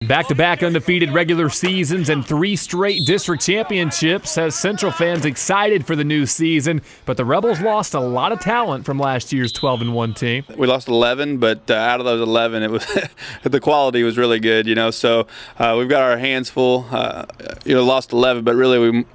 Back-to-back undefeated regular seasons and 3 straight district championships has Central fans excited for the new season, but the Rebels lost a lot of talent from last year's 12-1 team. We lost 11, but out of those 11, it was the quality was really good, So we've got our hands full. Lost 11, but really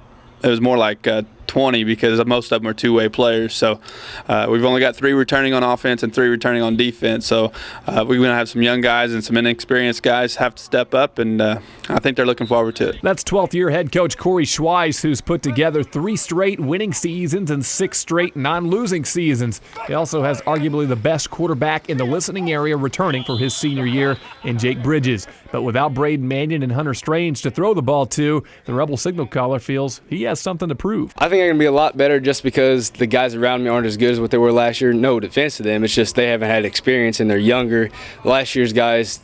it was more like 20 because most of them are two-way players. So we've only got 3 returning on offense and 3 returning on defense. So we're going to have some young guys and some inexperienced guys have to step up, and I think they're looking forward to it. That's 12th-year head coach Corey Schweiss, who's put together 3 straight winning seasons and 6 straight non-losing seasons. He also has arguably the best quarterback in the listening area returning for his senior year in Jake Bridges. But without Braden Mannion and Hunter Strange to throw the ball to, the Rebel signal caller feels he has something to prove. I think they're going to be a lot better just because the guys around me aren't as good as what they were last year. No defense to them. It's just they haven't had experience and they're younger. Last year's guys,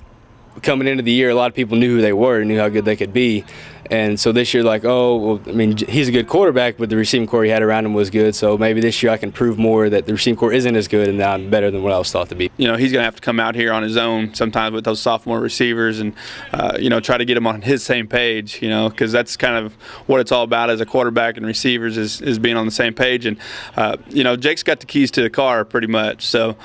coming into the year, a lot of people knew who they were, knew how good they could be. And so this year, he's a good quarterback, but the receiving core he had around him was good. So maybe this year I can prove more that the receiving core isn't as good and that I'm better than what I was thought to be. He's going to have to come out here on his own sometimes with those sophomore receivers and, try to get them on his same page, because that's kind of what it's all about as a quarterback and receivers is being on the same page. And, Jake's got the keys to the car pretty much. So,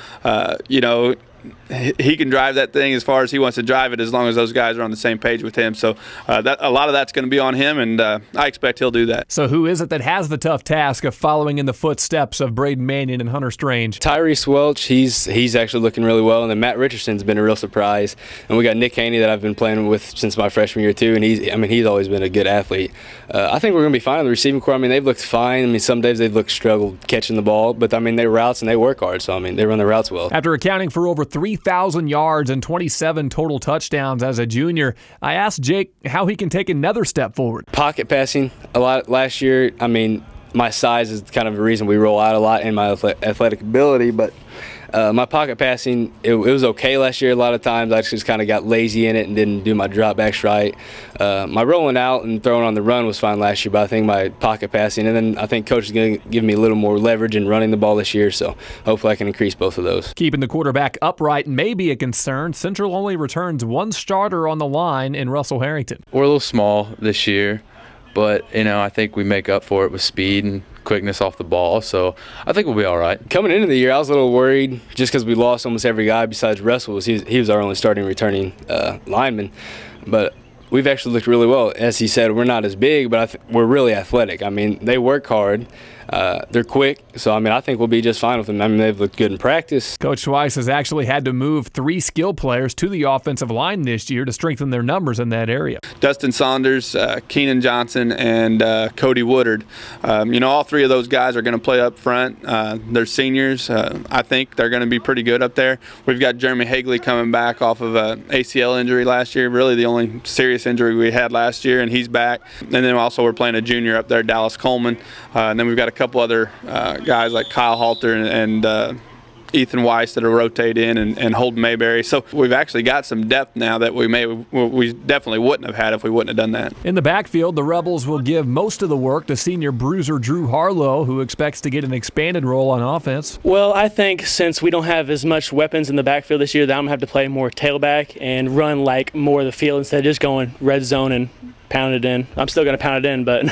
he can drive that thing as far as he wants to drive it as long as those guys are on the same page with him. So a lot of that's going to be on him, and I expect he'll do that. So who is it that has the tough task of following in the footsteps of Braden Mannion and Hunter Strange? Tyrese Welch, he's actually looking really well, and then Matt Richardson's been a real surprise. And we got Nick Haney that I've been playing with since my freshman year too, and he's always been a good athlete. I think we're going to be fine on the receiving core. They've looked fine. Some days they've looked struggled catching the ball, but they routes and they work hard, so they run their routes well. After accounting for over 3,000 yards and 27 total touchdowns as a junior, I asked Jake how he can take another step forward. Pocket passing a lot last year. My size is kind of the reason we roll out a lot and my athletic ability, but my pocket passing, it was okay last year. A lot of times I just kind of got lazy in it and didn't do my dropbacks right. My rolling out and throwing on the run was fine last year, but I think my pocket passing, and then I think coach is going to give me a little more leverage in running the ball this year, so hopefully I can increase both of those. Keeping the quarterback upright may be a concern. Central only returns 1 starter on the line in Russell Harrington. We're a little small this year, but I think we make up for it with speed and quickness off the ball, so I think we'll be all right. Coming into the year, I was a little worried just because we lost almost every guy besides Russell. He was our only starting returning lineman, but we've actually looked really well. As he said, we're not as big, but we're really athletic. They work hard. They're quick, so I think we'll be just fine with them. They've looked good in practice. Coach Schweiss has actually had to move 3 skill players to the offensive line this year to strengthen their numbers in that area. Dustin Saunders, Keenan Johnson, and Cody Woodard. All 3 of those guys are going to play up front. They're seniors. I think they're going to be pretty good up there. We've got Jeremy Hagley coming back off of an ACL injury last year, really the only serious injury we had last year, and he's back. And then also we're playing a junior up there, Dallas Coleman. And then we've got a couple other guys like Kyle Halter and Ethan Weiss that will rotate in, and Holden Mayberry. So we've actually got some depth now that we definitely wouldn't have had if we wouldn't have done that. In the backfield, the Rebels will give most of the work to senior bruiser Drew Harlow, who expects to get an expanded role on offense. Well, I think since we don't have as much weapons in the backfield this year, that I'm going to have to play more tailback and run more of the field instead of just going red zone and pound it in. I'm still going to pound it in, but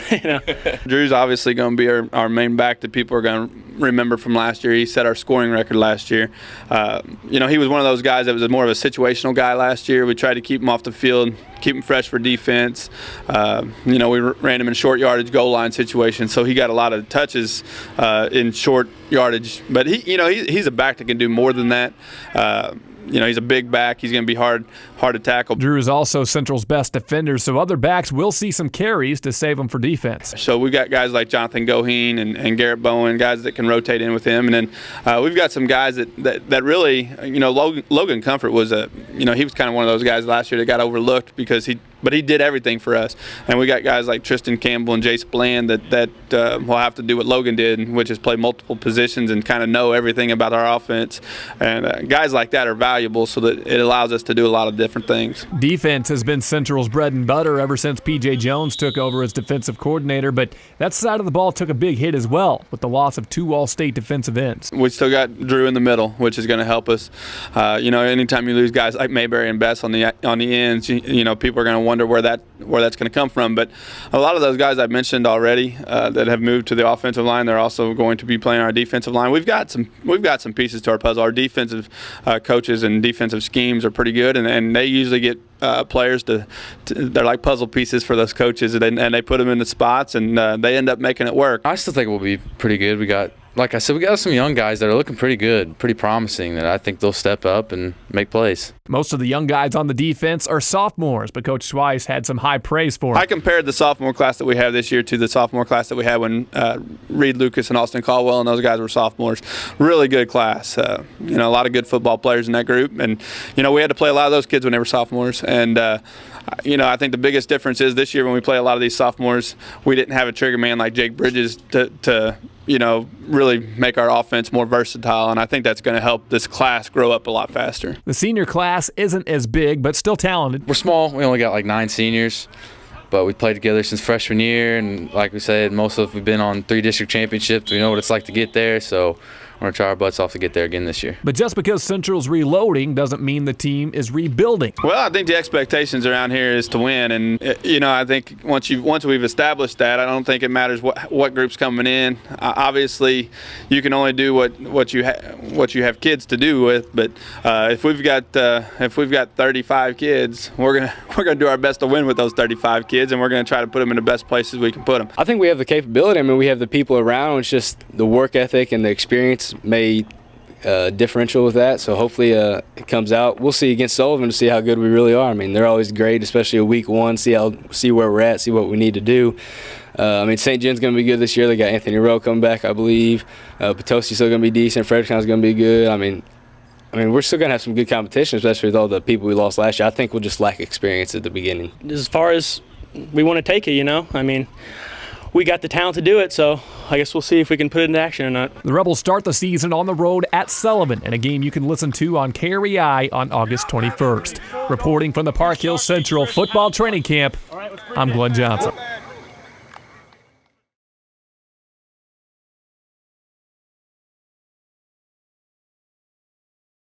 Drew's obviously going to be our main back that people are going to remember from last year. He set our scoring record last year. He was one of those guys that was more of a situational guy last year. We tried to keep him off the field, keep him fresh for defense. We ran him in short yardage goal line situations, so he got a lot of touches in short yardage. But he's a back that can do more than that. He's a big back. He's going to be hard to tackle. Drew is also Central's best defender, so other backs will see some carries to save them for defense. So we've got guys like Jonathan Goheen and Garrett Bowen, guys that can rotate in with him. And then we've got some guys that really, Logan Comfort was he was kind of one of those guys last year that got overlooked because he but he did everything for us. And we got guys like Tristan Campbell and Jace Bland that will have to do what Logan did, which is play multiple positions and kind of know everything about our offense. And guys like that are valuable, so that it allows us to do a lot of different things. Defense has been Central's bread and butter ever since P.J. Jones took over as defensive coordinator, but that side of the ball took a big hit as well with the loss of 2 All-State defensive ends. We still got Drew in the middle, which is going to help us. Anytime you lose guys like Mayberry and Bess on the ends, people are going to wonder where that's going to come from. But a lot of those guys I've mentioned already that have moved to the offensive line, they're also going to be playing our defensive line. We've got some pieces to our puzzle. Our defensive coaches and defensive schemes are pretty good, and they usually get players they're like puzzle pieces for those coaches, and they put them in the spots, and they end up making it work. I still think we'll be pretty good. We got some young guys that are looking pretty good, pretty promising, that I think they'll step up and make plays. Most of the young guys on the defense are sophomores, but Coach Schweiss had some high praise for them. I compared the sophomore class that we have this year to the sophomore class that we had when Reed Lucas and Austin Caldwell and those guys were sophomores. Really good class. A lot of good football players in that group, and we had to play a lot of those kids when they were sophomores. And I think the biggest difference is this year when we play a lot of these sophomores, we didn't have a trigger man like Jake Bridges to really make our offense more versatile, and I think that's going to help this class grow up a lot faster. The senior class isn't as big, but still talented. We're small. We only got like 9 seniors, but we played together since freshman year, and like we said, most of us have been on 3 district championships. We know what it's like to get there, so we're going to try our butts off to get there again this year. But just because Central's reloading doesn't mean the team is rebuilding. Well, I think the expectations around here is to win, and I think once we've established that, I don't think it matters what group's coming in. Obviously, you can only do what you have kids to do with. But if we've got 35 kids, we're gonna do our best to win with those 35 kids, and we're gonna try to put them in the best places we can put them. I think we have the capability. I mean, we have the people around. It's just the work ethic and the experience may differential with that, so hopefully it comes out. We'll see against Sullivan to see how good we really are. I mean, they're always great, especially a week 1, see where we're at, see what we need to do. St. John's going to be good this year. They got Anthony Rowe coming back, I believe. Potosi's still going to be decent. Fredericktown's going to be good. I mean, we're still going to have some good competition, especially with all the people we lost last year. I think we'll just lack experience at the beginning. As far as we want to take it, we got the talent to do it, so I guess we'll see if we can put it into action or not. The Rebels start the season on the road at Sullivan in a game you can listen to on KREI on August 21st. Reporting from the Park Hill Central Football Training Camp, I'm Glenn Johnson.